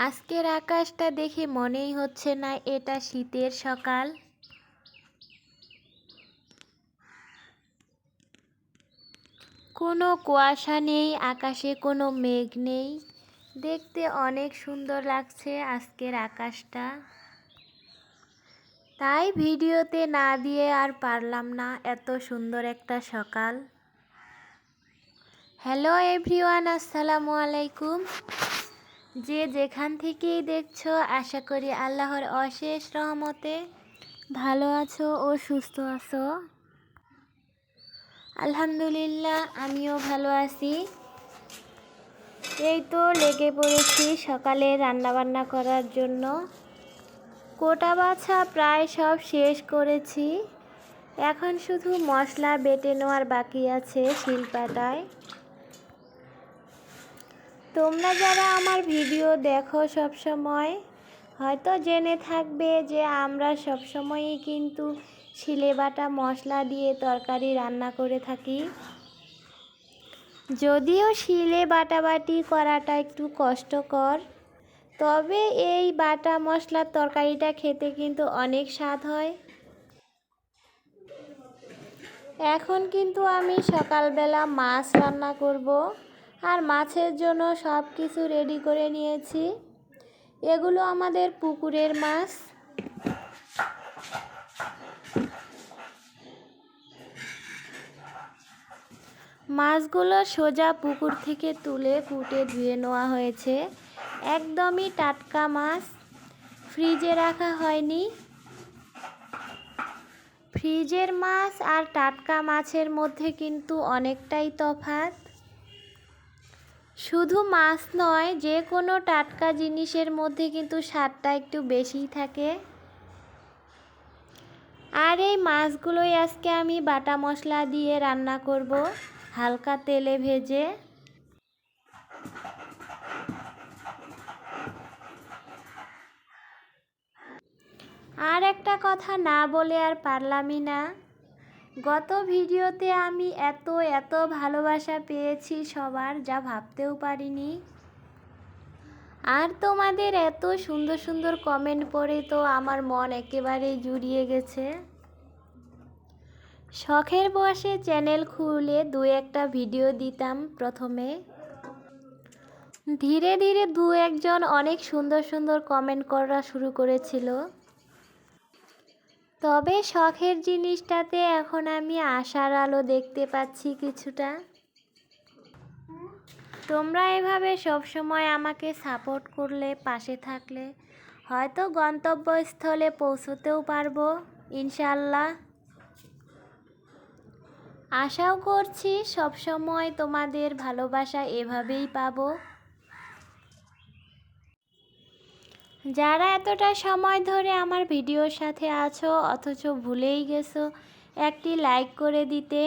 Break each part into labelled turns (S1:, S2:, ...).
S1: আজকের আকাশটা দেখে মনেই হচ্ছে না এটা শীতের সকাল। কোনো কুয়াশা নেই, আকাশে কোনো মেঘ নেই। দেখতে অনেক সুন্দর লাগছে আজকের আকাশটা। তাই ভিডিওতে না দিয়ে আর পারলাম না, এত সুন্দর একটা সকাল। হ্যালো এভরিওয়ান, আসসালামু আলাইকুম। যে যেখান থেকেই দেখছো, আশা করি আল্লাহর অশেষ রহমতে ভালো আছো ও সুস্থ আছো। আলহামদুলিল্লাহ, আমিও ভালো আছি। এই তো লেগে পড়েছি সকালে রান্নাবান্না করার জন্য। কোটা বাছা প্রায় সব শেষ করেছি, এখন শুধু মশলা বেটে নেওয়ার বাকি আছে শিলপাটায়। তোমরা যারা আমার ভিডিও দেখো সব সময়, হয়তো জেনে থাকবে যে আমরা সব সময়ই কিন্তু শিলে বাটা মশলা দিয়ে তরকারি রান্না করে থাকি। যদিও শিলে বাটাবাটি করাটা একটু কষ্টকর, তবে এই বাটা মশলার তরকারিটা খেতে কিন্তু অনেক স্বাদ হয়। এখন কিন্তু আমি সকালবেলা মাছ রান্না করব, আর মাছের জন্য সব কিছু রেডি করে নিয়েছি। এগুলো আমাদের পুকুরের মাছ। মাছগুলো সোজা পুকুর থেকে তুলে কুটে ধুয়ে নেওয়া হয়েছে। একদমই টাটকা মাছ, ফ্রিজে রাখা হয়নি। ফ্রিজের মাছ আর টাটকা মাছের মধ্যে কিন্তু অনেকটাই তফাৎ। শুধু মাছ নয়, যে কোনো টাটকা জিনিসের মধ্যে কিন্তু স্বাদটা একটু বেশিই থাকে। আর এই মাছগুলোই আজকে আমি বাটা মশলা দিয়ে রান্না করব, হালকা তেলে ভেজে। আর একটা কথা না বলে আর পারলামই না। গত ভিডিওতে আমি এত ভালোবাসা পেয়েছি সবার, যা ভাবতেও পারিনি। আর তোমাদের এত সুন্দর সুন্দর কমেন্ট পড়ে তো আমার মন একেবারেই জুড়িয়ে গেছে। শখের বশে চ্যানেল খুলে দু একটা ভিডিও দিতাম প্রথমে। ধীরে ধীরে দু একজন অনেক সুন্দর সুন্দর কমেন্ট করা শুরু করেছিল। তবে শখের জিনিসটাতে এখন আমি আশার আলো দেখতে পাচ্ছি কিছুটা। তোমরা এভাবে সবসময় আমাকে সাপোর্ট করলে, পাশে থাকলে হয়তো গন্তব্যস্থলে পৌঁছতেও পারবো ইনশাআল্লাহ। আশাও করছি সবসময় তোমাদের ভালোবাসা এভাবেই পাবো। যারা এতটা সময় ধরে আমার ভিডিওর সাথে আছো অথচ ভুলেই গেছো একটি লাইক করে দিতে,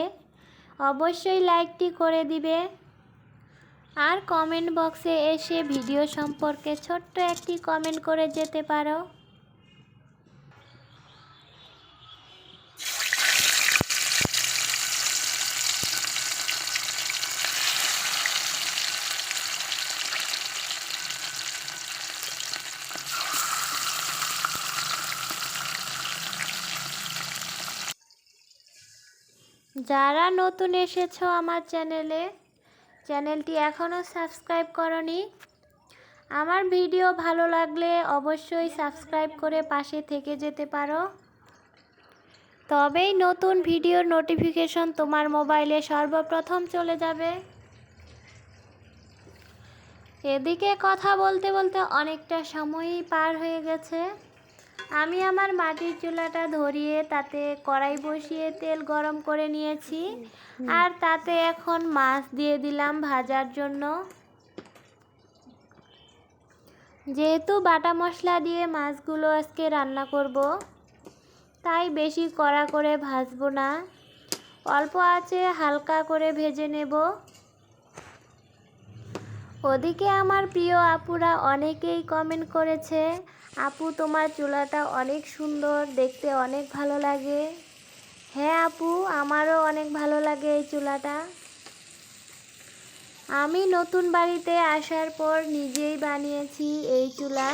S1: অবশ্যই লাইকটি করে দিবে। আর কমেন্ট বক্সে এসে ভিডিও সম্পর্কে ছোট্ট একটি কমেন্ট করে যেতে পারো। যারা নতুন এসেছো আমার চ্যানেলটি এখনও সাবস্ক্রাইব করনি, আমার ভিডিও ভালো লাগলে অবশ্যই সাবস্ক্রাইব করে পাশে থেকে যেতে পারো। তবেই নতুন ভিডিওর নোটিফিকেশন তোমার মোবাইলে সর্বপ্রথম চলে যাবে। এদিকে কথা বলতে বলতে অনেকটা সময়ই পার হয়ে গেছে। আমি আমার মাটির চুলাটা ধরিয়ে তাতে কড়াই বসিয়ে তেল গরম করে নিয়েছি, আর তাতে এখন মাছ দিয়ে দিলাম ভাজার জন্য। যেহেতু বাটা মশলা দিয়ে মাছগুলো আজকে রান্না করব, তাই বেশি কড়া করে ভাজবো না, অল্প আঁচে হালকা করে ভেজে নেব। ওদিকে আমার প্রিয় আপুরা অনেকেই কমেন্ট করেছে, আপু তোমার চুলাটা অনেক সুন্দর, দেখতে অনেক ভালো লাগে। হ্যাঁ আপু, আমারও অনেক ভালো লাগে এই চুলাটা। আমি নতুন বাড়িতে আসার পর নিজেই বানিয়েছি এই চুলা।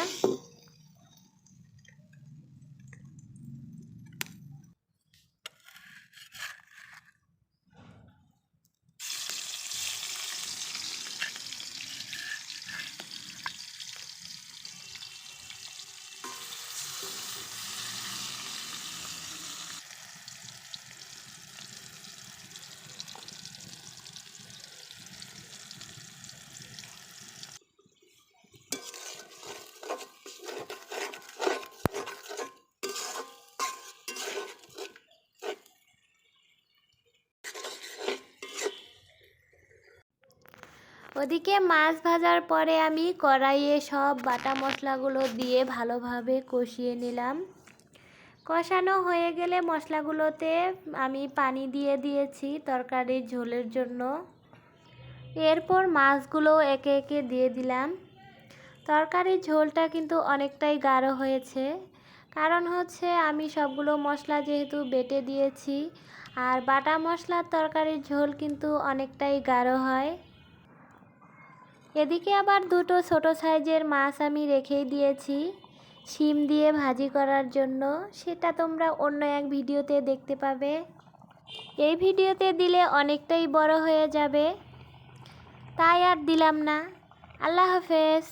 S1: ওদিকে মাছ ভাজার পরে আমি কড়াইয়ে সব বাটা মশলাগুলো দিয়ে ভালোভাবে কষিয়ে নিলাম। কষানো হয়ে গেলে মশলাগুলোতে আমি পানি দিয়ে দিয়েছি তরকারির ঝোলের জন্য। এরপর মাছগুলো একে একে দিয়ে দিলাম। তরকারির ঝোলটা কিন্তু অনেকটাই গাঢ় হয়েছে, কারণ হচ্ছে আমি সবগুলো মশলা যেহেতু বেটে দিয়েছি, আর বাটা মশলার তরকারির ঝোল কিন্তু অনেকটাই গাঢ় হয়। এদিকে আবার দুটো ছোট সাইজের মাছ আমি রেখেই দিয়েছি শিম দিয়ে ভাজি করার জন্য, সেটা তোমরা অন্য এক ভিডিওতে দেখতে পাবে। এই ভিডিওতে দিলে অনেকটাই বড় হয়ে যাবে, তাই আর দিলাম না। আল্লাহ হাফেজ।